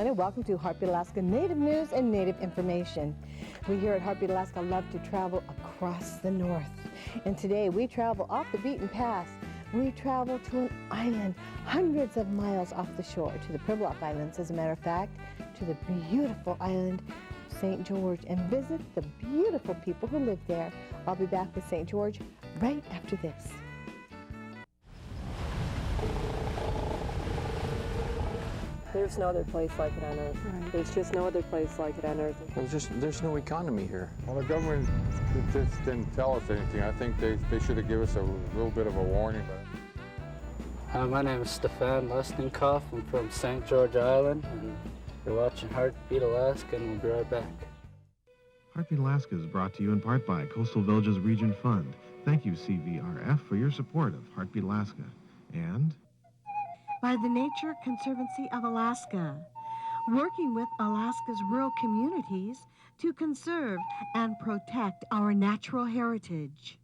everyone, and welcome to Heartbeat Alaska Native News and Native Information. We here at Heartbeat Alaska love to travel across the north. And today we travel off the beaten path. We travel to an island hundreds of miles off the shore, to the Pribilof Islands, as a matter of fact, to the beautiful island St. George, and visit the beautiful people who live there. I'll be back with St. George right after this. There's no other place like it on Earth. Right. There's just no other place like it on Earth. Well, there's no economy here. Well, the government just didn't tell us anything. I think they should have given us a little bit of a warning. My name is Stefan Lekenof. I'm from St. George Island, and you're watching Heartbeat Alaska, and we'll be right back. Heartbeat Alaska is brought to you in part by Coastal Villages Region Fund. Thank you, CVRF, for your support of Heartbeat Alaska. And by the Nature Conservancy of Alaska, working with Alaska's rural communities to conserve and protect our natural heritage.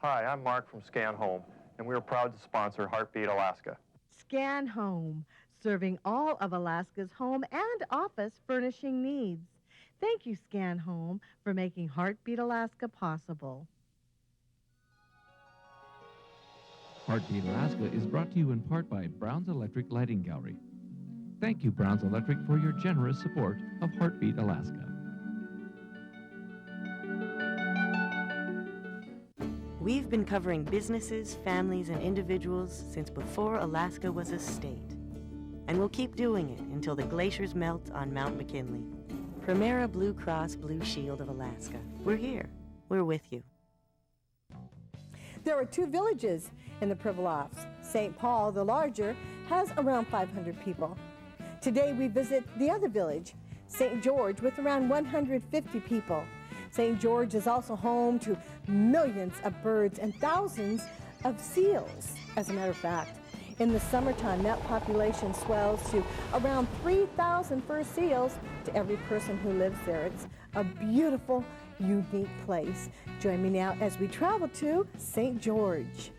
Hi, I'm Mark from Scan Home, and we are proud to sponsor Heartbeat Alaska. Scan Home, serving all of Alaska's home and office furnishing needs. Thank you, Scan Home, for making Heartbeat Alaska possible. Heartbeat Alaska is brought to you in part by Brown's Electric Lighting Gallery. Thank you, Brown's Electric, for your generous support of Heartbeat Alaska. We've been covering businesses, families, and individuals since before Alaska was a state. And we'll keep doing it until the glaciers melt on Mount McKinley. Primera Blue Cross Blue Shield of Alaska. We're here. We're with you. There are two villages in the Pribilofs. St. Paul, the larger, has around 500 people. Today we visit the other village, St. George, with around 150 people. St. George is also home to millions of birds and thousands of seals, as a matter of fact. In the summertime, that population swells to around 3,000 fur seals to every person who lives there. It's a beautiful, unique place. Join me now as we travel to St. George.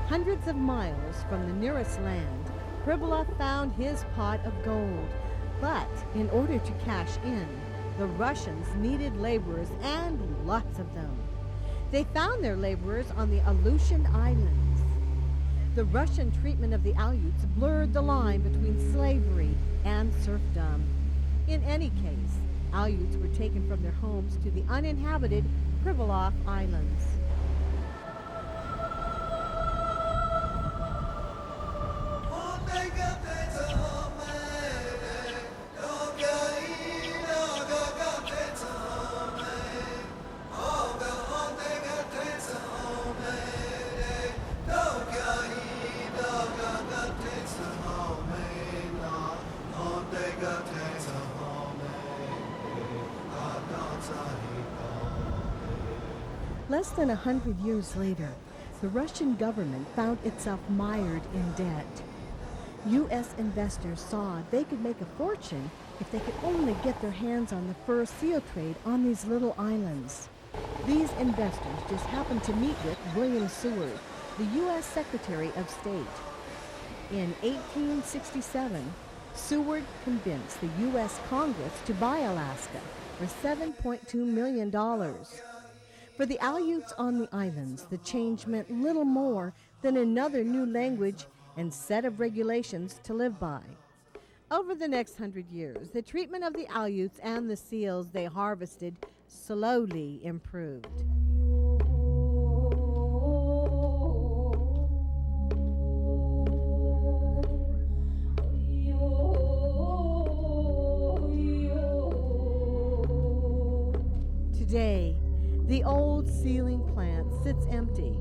Hundreds of miles from the nearest land, Pribilof found his pot of gold. But in order to cash in, the Russians needed laborers, and lots of them. They found their laborers on the Aleutian Islands. The Russian treatment of the Aleuts blurred the line between slavery and serfdom. In any case, Aleuts were taken from their homes to the uninhabited Pribilof Islands. Less than 100 years later, the Russian government found itself mired in debt. U.S. investors saw they could make a fortune if they could only get their hands on the fur seal trade on these little islands. These investors just happened to meet with William Seward, the U.S. Secretary of State. In 1867, Seward convinced the U.S. Congress to buy Alaska for $7.2 million. For the Aleuts on the islands, the change meant little more than another new language and set of regulations to live by. Over the next 100 years, the treatment of the Aleuts and the seals they harvested slowly improved. Today, the old sealing plant sits empty,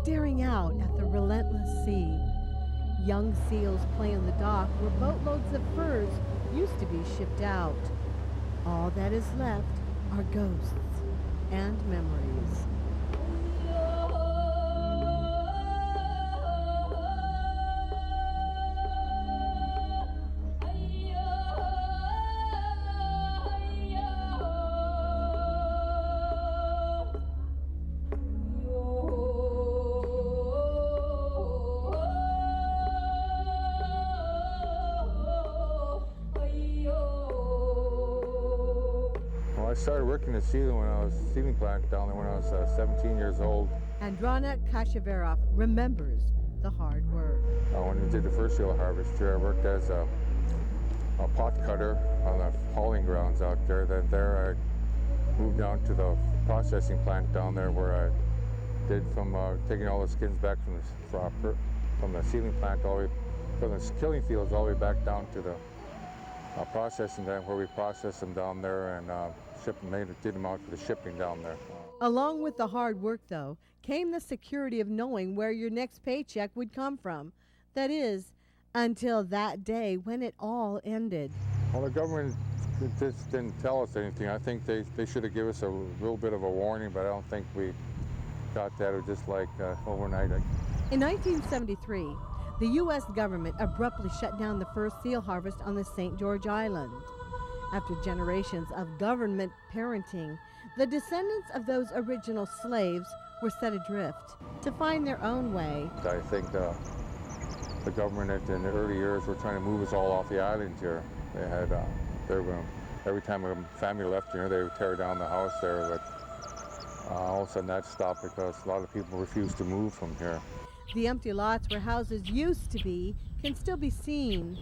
staring out at the relentless sea. Young seals play in the dock where boatloads of furs used to be shipped out. All that is left are ghosts and memories. I started working at sealing plant down there when I was 17 years old. Andronik Kashevarof remembers the hard work. When we did the first seal harvest here, I worked as a pot cutter on the hauling grounds out there. Then there I moved down to the processing plant down there where I did from taking all the skins back from the sealing plant all the way, from the killing fields all the way back down to the processing plant where we processed them down there and did them out for the shipping down there. Along with the hard work, though, came the security of knowing where your next paycheck would come from. That is, until that day when it all ended. Well, the government just didn't tell us anything. I think they should have given us a little bit of a warning, but I don't think we got that. It was just like overnight. In 1973, the U.S. government abruptly shut down the first seal harvest on the St. George Island. After generations of government parenting, the descendants of those original slaves were set adrift to find their own way. I think the government in the early years were trying to move us all off the island here. Every time a family left here, they would tear down the house there, but all of a sudden that stopped because a lot of people refused to move from here. The empty lots where houses used to be can still be seen.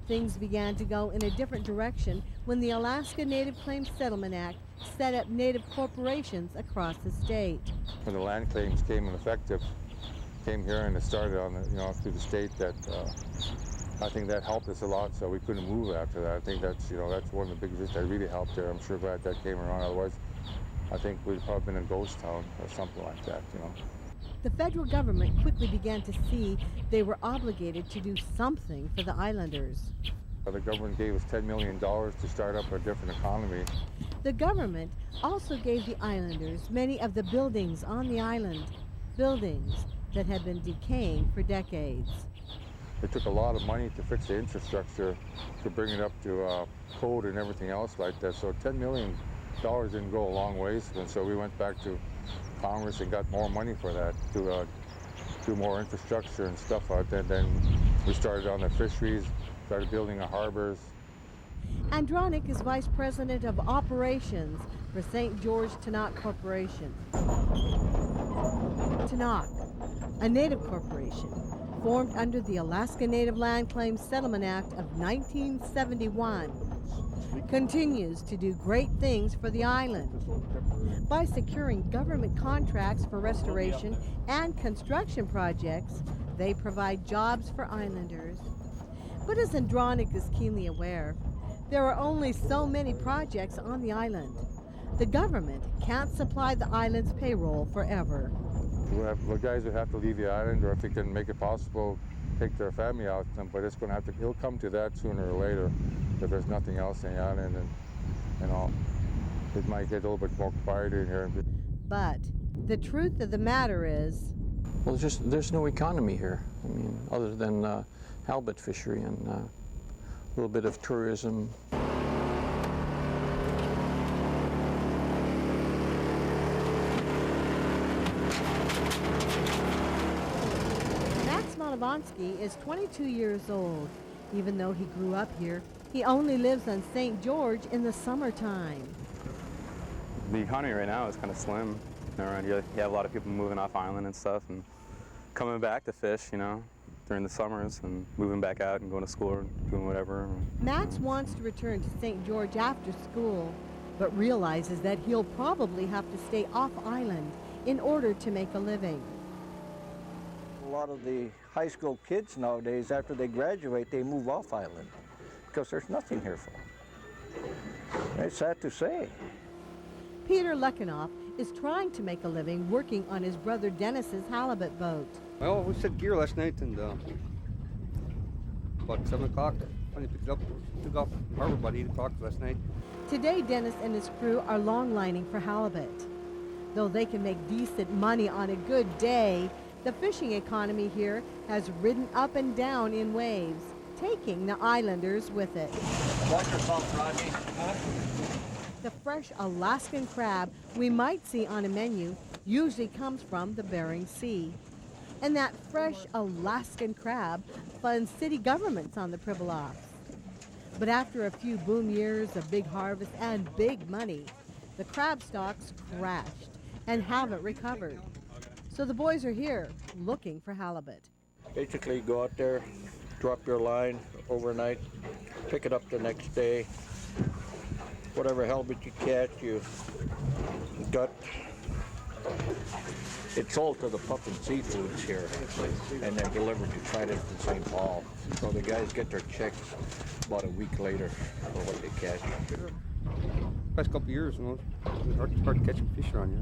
Things began to go in a different direction when the Alaska Native Claims Settlement Act set up native corporations across the state. When the land claims came here and it started on through the state, that I think that helped us a lot. So we couldn't move after that. I think that's one of the big reasons that really helped there. I'm sure glad that came around. Otherwise, I think we'd probably been a ghost town or something like that. The federal government quickly began to see they were obligated to do something for the islanders. The government gave us $10 million to start up a different economy. The government also gave the islanders many of the buildings on the island, buildings that had been decaying for decades. It took a lot of money to fix the infrastructure, to bring it up to code and everything else like that. So $10 million didn't go a long ways, and so we went back to Congress and got more money for that to do more infrastructure and stuff like that. Then we started on the fisheries, started building the harbors. Andronik is Vice President of Operations for St. George Tanakh Corporation. Tanakh, a native corporation formed under the Alaska Native Land Claims Settlement Act of 1971, continues to do great things for the island. By securing government contracts for restoration and construction projects, they provide jobs for islanders. But as Andronik is keenly aware, there are only so many projects on the island. The government can't supply the island's payroll forever. The guys would have to leave the island, or if they can make it possible, take their family out. But it'll come to that sooner or later if there's nothing else in the island, and it might get a little bit more quieter in here. But the truth of the matter is, Well, there's no economy here. I mean, other than halibut fishery and a little bit of tourism. Malavansky is 22 years old. Even though he grew up here, he only lives on St. George in the summertime. The economy right now is kind of slim. Around here, you have a lot of people moving off island and stuff, and coming back to fish, you know, during the summers, and moving back out and going to school or doing whatever. Max wants to return to St. George after school, but realizes that he'll probably have to stay off island in order to make a living. A lot of the high school kids nowadays, after they graduate, they move off island because there's nothing here for them. It's sad to say. Peter Lekenof is trying to make a living working on his brother Dennis's halibut boat. Well, we set gear last night, and about 7 o'clock, when he picked it up, took off from harbor about 8 o'clock last night. Today, Dennis and his crew are long lining for halibut. Though they can make decent money on a good day, the fishing economy here has ridden up and down in waves, taking the islanders with it. Watch yourself, Rodney. The fresh Alaskan crab we might see on a menu usually comes from the Bering Sea. And that fresh Alaskan crab funds city governments on the Pribilofs. But after a few boom years of big harvest and big money, the crab stocks crashed and haven't recovered. So the boys are here looking for halibut. Basically, go out there, drop your line overnight, pick it up the next day. Whatever halibut you catch, you gut. It's sold to the Puffin Seafoods here, and then delivered to Trident in St. Paul. So the guys get their checks about a week later for what they catch. Past couple of years, you know, it's hard catching fish around here.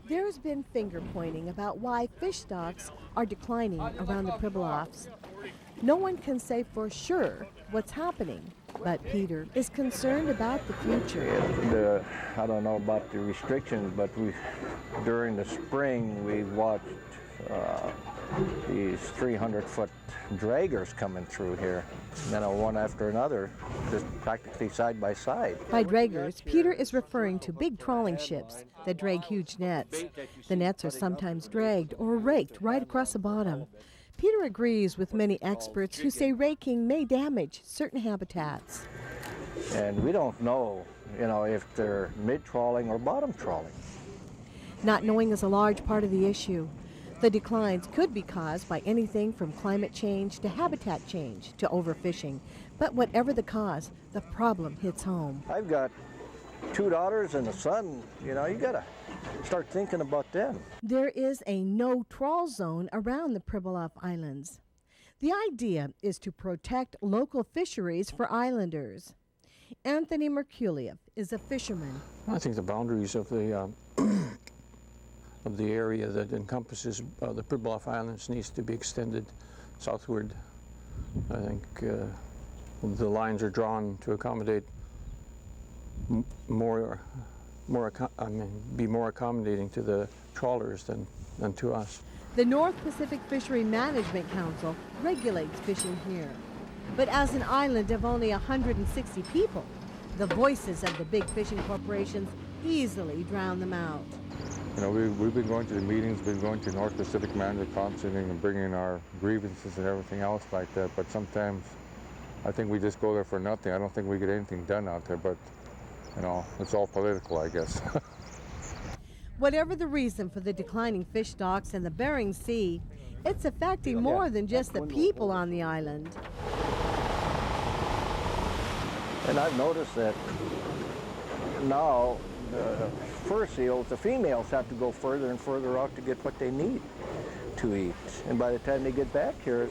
There's been finger pointing about why fish stocks are declining around the Pribilofs. No one can say for sure what's happening, but Peter is concerned about the future. I don't know about the restrictions, but during the spring we watched these 300-foot draggers coming through here, one after another, just practically side by side. By draggers, Peter is referring to big trawling ships that drag huge nets. The nets are sometimes dragged or raked right across the bottom. Peter agrees with many experts who say raking may damage certain habitats. And we don't know, if they're mid-trawling or bottom trawling. Not knowing is a large part of the issue. The declines could be caused by anything from climate change to habitat change to overfishing. But whatever the cause, the problem hits home. I've got 2 daughters and a son. You gotta start thinking about them. There is a no-trawl zone around the Pribilof Islands. The idea is to protect local fisheries for islanders. Anthony Merculief is a fisherman. I think the boundaries of the of the area that encompasses the Pribilof Islands needs to be extended southward. I think the lines are drawn to accommodate be more accommodating to the trawlers than to us. The North Pacific Fishery Management Council regulates fishing here. But as an island of only 160 people, the voices of the big fishing corporations easily drown them out. We've been going to the meetings, been going to North Pacific Management Council and bringing our grievances and everything else like that, but sometimes I think we just go there for nothing. I don't think we get anything done out there, but it's all political, I guess. Whatever the reason for the declining fish stocks in the Bering Sea, it's affecting more than just the people on the island. And I've noticed that now the fur seals, the females have to go further and further out to get what they need to eat. And by the time they get back here,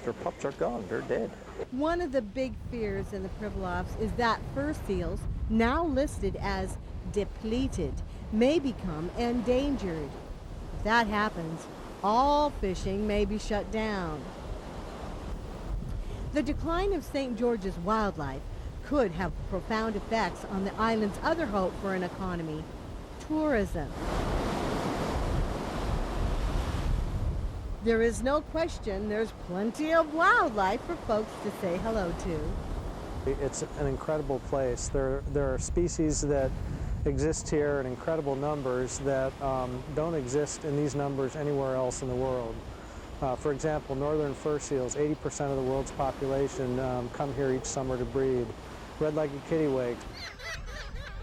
their pups are gone, they're dead. One of the big fears in the Pribilofs is that fur seals, now listed as depleted, may become endangered. If that happens, all fishing may be shut down. The decline of St. George's wildlife could have profound effects on the island's other hope for an economy, tourism. There is no question there's plenty of wildlife for folks to say hello to. It's an incredible place. There are species that exist here in incredible numbers that don't exist in these numbers anywhere else in the world. For example, northern fur seals, 80% of the world's population come here each summer to breed. Red-legged kittiwakes.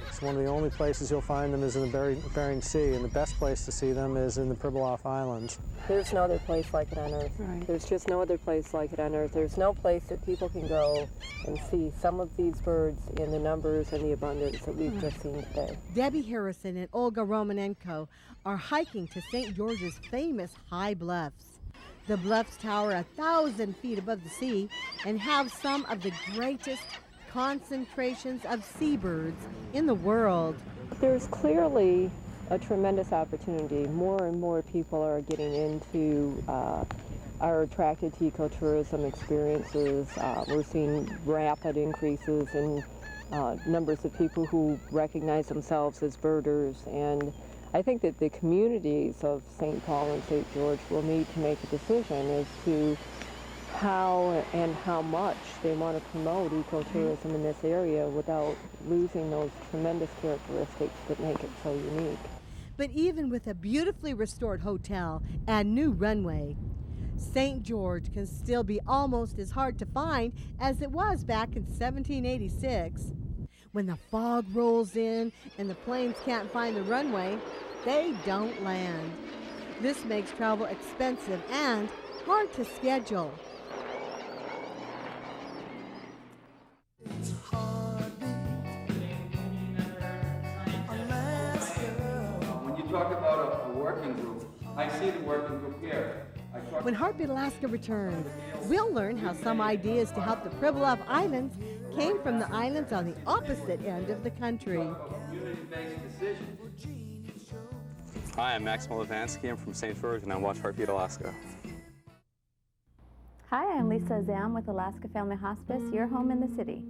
It's one of the only places you'll find them is in the Bering Sea, and the best place to see them is in the Pribilof Islands. There's no other place like it on Earth. Right. There's just no other place like it on Earth. There's no place that people can go and see some of these birds in the numbers and the abundance that we've just seen today. Debbie Harrison and Olga Romanenko are hiking to St. George's famous high bluffs. The bluffs tower 1,000 feet above the sea and have some of the greatest concentrations of seabirds in the world. There's clearly a tremendous opportunity. More and more people are getting into, are attracted to ecotourism experiences. We're seeing rapid increases in numbers of people who recognize themselves as birders, and I think that the communities of St. Paul and St. George will need to make a decision as to how and how much they want to promote ecotourism in this area without losing those tremendous characteristics that make it so unique. But even with a beautifully restored hotel and new runway, St. George can still be almost as hard to find as it was back in 1786. When the fog rolls in and the planes can't find the runway, they don't land. This makes travel expensive and hard to schedule. When you talk about a working group, I see the working group here. When Heartbeat Alaska returns, we'll learn how some ideas to help the Pribilof Islands came from the islands on the opposite end of the country. Hi, I'm Max Malavansky. I'm from St. George, and I watch Heartbeat Alaska. Hi, I'm Lisa Zam with Alaska Family Hospice, your home in the city.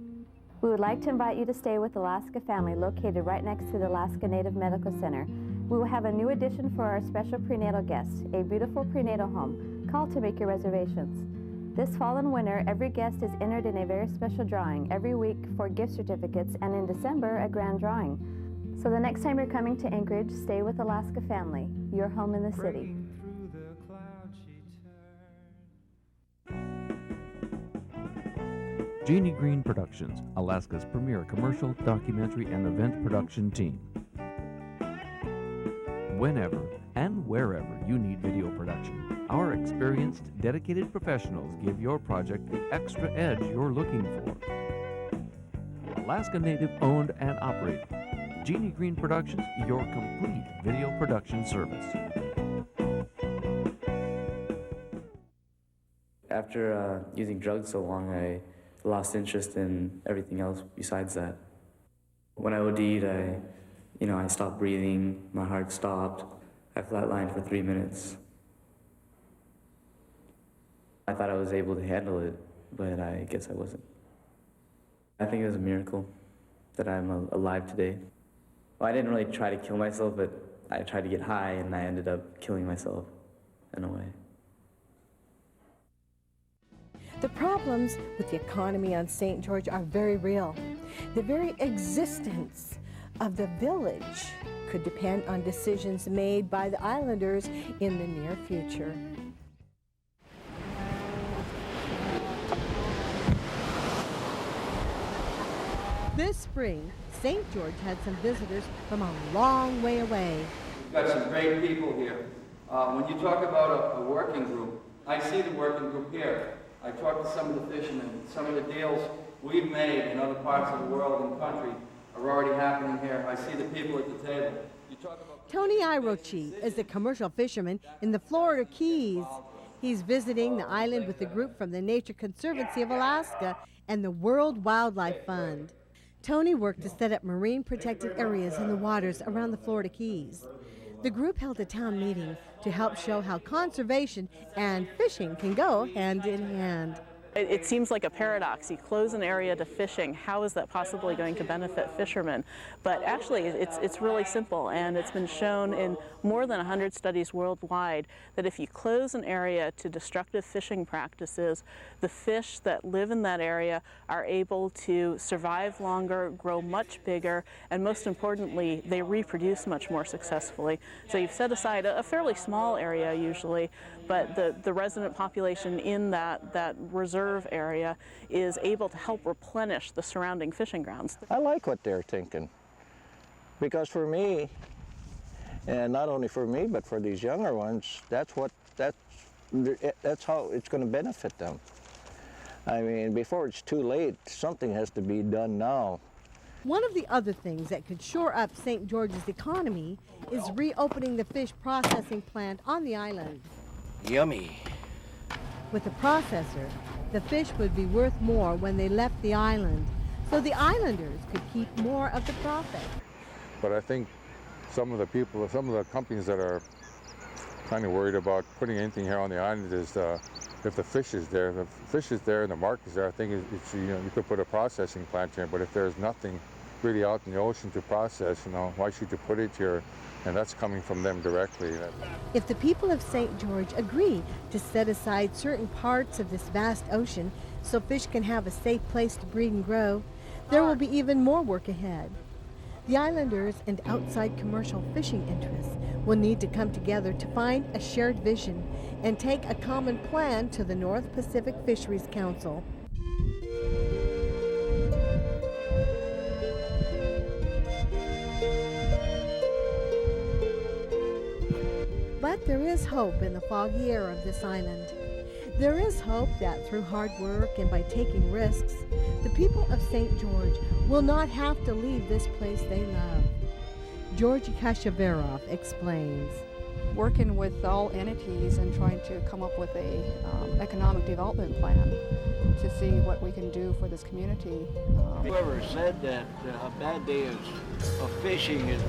We would like to invite you to stay with Alaska Family, located right next to the Alaska Native Medical Center. We will have a new addition for our special prenatal guests, a beautiful prenatal home. Call to make your reservations. This fall and winter, every guest is entered in a very special drawing every week for gift certificates, and in December, a grand drawing. So the next time you're coming to Anchorage, stay with Alaska Family, your home in the city. Jeannie Green Productions, Alaska's premier commercial, documentary, and event production team. Whenever and wherever you need video production, our experienced, dedicated professionals give your project the extra edge you're looking for. Alaska Native owned and operated. Jeannie Green Productions, your complete video production service. After using drugs so long, I lost interest in everything else besides that. When I OD'd, I stopped breathing, my heart stopped. I flatlined for 3 minutes. I thought I was able to handle it, but I guess I wasn't. I think it was a miracle that I'm alive today. Well, I didn't really try to kill myself, but I tried to get high, and I ended up killing myself in a way. The problems with the economy on St. George are very real. The very existence of the village could depend on decisions made by the islanders in the near future. This spring, St. George had some visitors from a long way away. We've got some great people here. When you talk about a working group, I see the working group here. I talked to some of the fishermen. Some of the deals we've made in other parts of the world and country are already happening here. I see the people at the table. Tony Irochi is a commercial fisherman in the Florida Keys. He's visiting the island with a group from the Nature Conservancy of Alaska and the World Wildlife Fund. Tony worked to set up marine protected areas in the waters around the Florida Keys. The group held a town meeting to help show how conservation and fishing can go hand in hand. It seems like a paradox. You close an area to fishing. How is that possibly going to benefit fishermen? But actually, it's really simple, and it's been shown in more than 100 studies worldwide that if you close an area to destructive fishing practices, the fish that live in that area are able to survive longer, grow much bigger, and most importantly, they reproduce much more successfully. So you've set aside a fairly small area usually, but the resident population in that reserve area is able to help replenish the surrounding fishing grounds. I like what they're thinking, because for me, and not only for me, but for these younger ones, that's how it's going to benefit them. I mean, before it's too late, something has to be done now. One of the other things that could shore up St. George's economy is reopening the fish processing plant on the island. Yummy. With a processor, the fish would be worth more when they left the island, so the islanders could keep more of the profit. But I think some of the companies that are kind of worried about putting anything here on the island is if the fish is there. If the fish is there and the market is there, I think you could put a processing plant here, but if there's nothing really out in the ocean to process, why should you put it here? And that's coming from them directly. If the people of St. George agree to set aside certain parts of this vast ocean so fish can have a safe place to breed and grow, there will be even more work ahead. The islanders and outside commercial fishing interests will need to come together to find a shared vision and take a common plan to the North Pacific Fisheries Council. But there is hope in the foggy air of this island. There is hope that through hard work and by taking risks, the people of St. George will not have to leave this place they love. Georgie Kashevarof explains. Working with all entities and trying to come up with a economic development plan to see what we can do for this community. Whoever said that a bad day of fishing is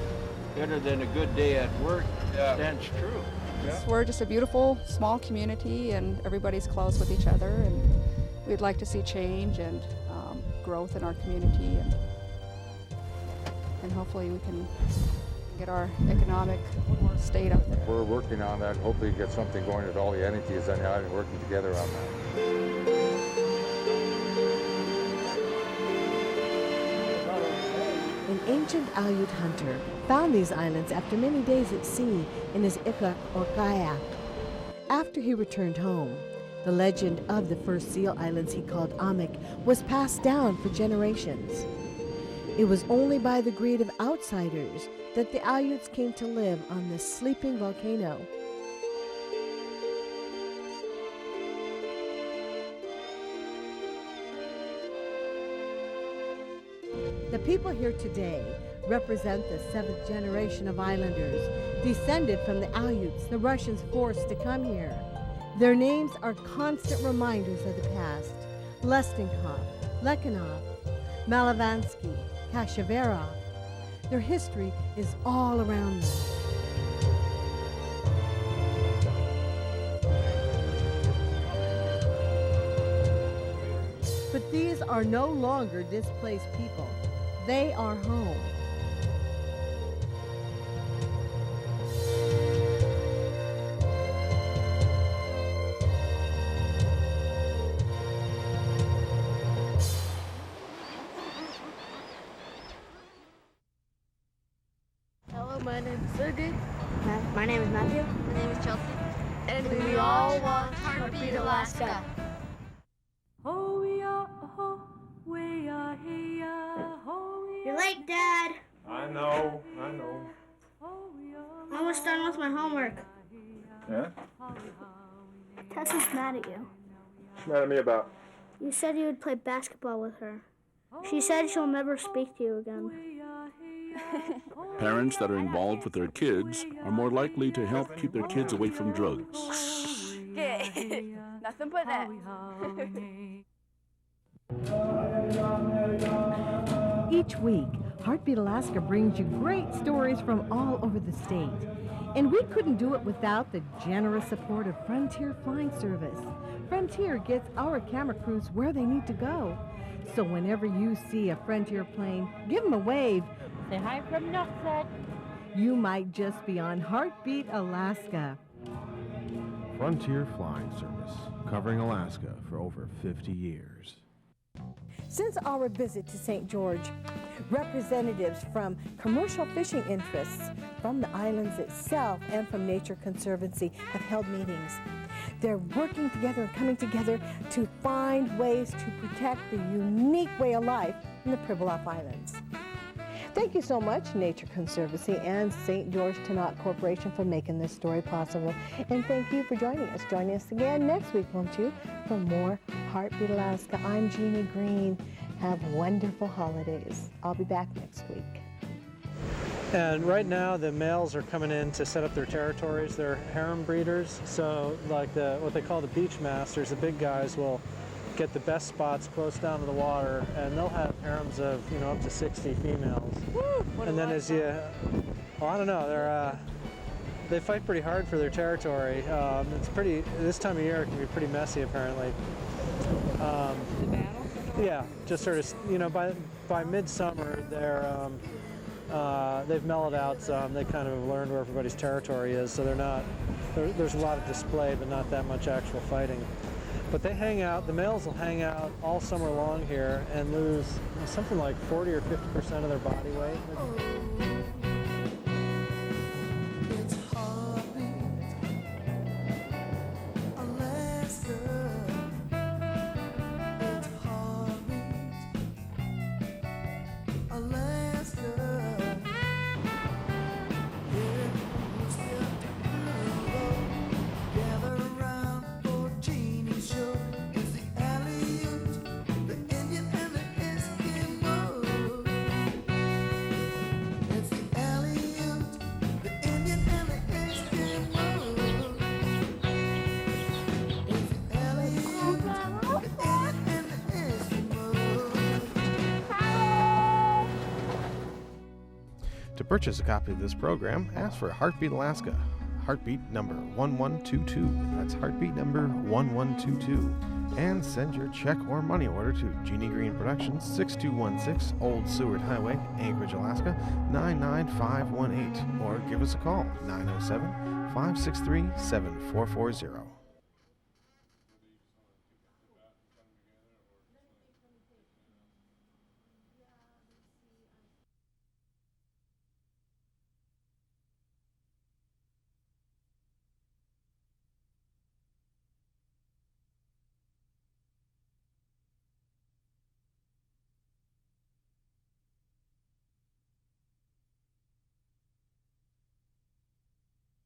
better than a good day at work stands true. Yeah. We're just a beautiful small community and everybody's close with each other, and we'd like to see change and growth in our community, and hopefully we can get our economic state up there. We're working on that, hopefully get something going with all the entities on the island working together on that. An ancient Aleut hunter found these islands after many days at sea in his ikak or kayak. After he returned home, the legend of the first seal islands he called Amek was passed down for generations. It was only by the greed of outsiders that the Aleuts came to live on this sleeping volcano. The people here today represent the 7th generation of islanders, descended from the Aleuts the Russians forced to come here. Their names are constant reminders of the past. Lesnikov, Lekenof, Malavansky, Kashevarof. Their history is all around them. But these are no longer displaced people. They are home. Hello, my name is Sergey. My name is Matthew. My name is Chelsea. And we all want Heartbeat Alaska. You're late, Dad. I know. I'm almost done with my homework. Yeah? Tessa's mad at you. What's mad at me about? You said you would play basketball with her. She said she'll never speak to you again. Parents that are involved with their kids are more likely to help keep their kids away from drugs. Nothing but that. Each week, Heartbeat Alaska brings you great stories from all over the state. And we couldn't do it without the generous support of Frontier Flying Service. Frontier gets our camera crews where they need to go. So whenever you see a Frontier plane, give them a wave. Say hi from Nutset. You might just be on Heartbeat, Alaska. Frontier Flying Service, covering Alaska for over 50 years. Since our visit to St. George, representatives from commercial fishing interests, from the islands itself, and from Nature Conservancy have held meetings. They're working together and coming together to find ways to protect the unique way of life in the Pribilof Islands. Thank you so much, Nature Conservancy and St. George Tanakh Corporation, for making this story possible. And thank you for joining us. Join us again next week, won't you, for more Heartbeat Alaska. I'm Jeannie Green. Have wonderful holidays. I'll be back next week. And right now the males are coming in to set up their territories. They're harem breeders, so like what they call the beach masters, the big guys will get the best spots close down to the water, and they'll have harems of, you know, up to 60 females. Woo, and then as you, well, I don't know, they fight pretty hard for their territory. It's pretty, this time of year it can be pretty messy apparently. The battle? Yeah, just sort of, you know, by midsummer they've mellowed out some. They kind of have learned where everybody's territory is, so they're not, there's a lot of display but not that much actual fighting. But they hang out, the males will hang out all summer long here and lose something like 40 or 50% of their body weight. To purchase a copy of this program, ask for Heartbeat Alaska, Heartbeat number 1122. That's Heartbeat number 1122. And send your check or money order to Jeannie Green Productions, 6216 Old Seward Highway, Anchorage, Alaska, 99518. Or give us a call, 907-563-7440.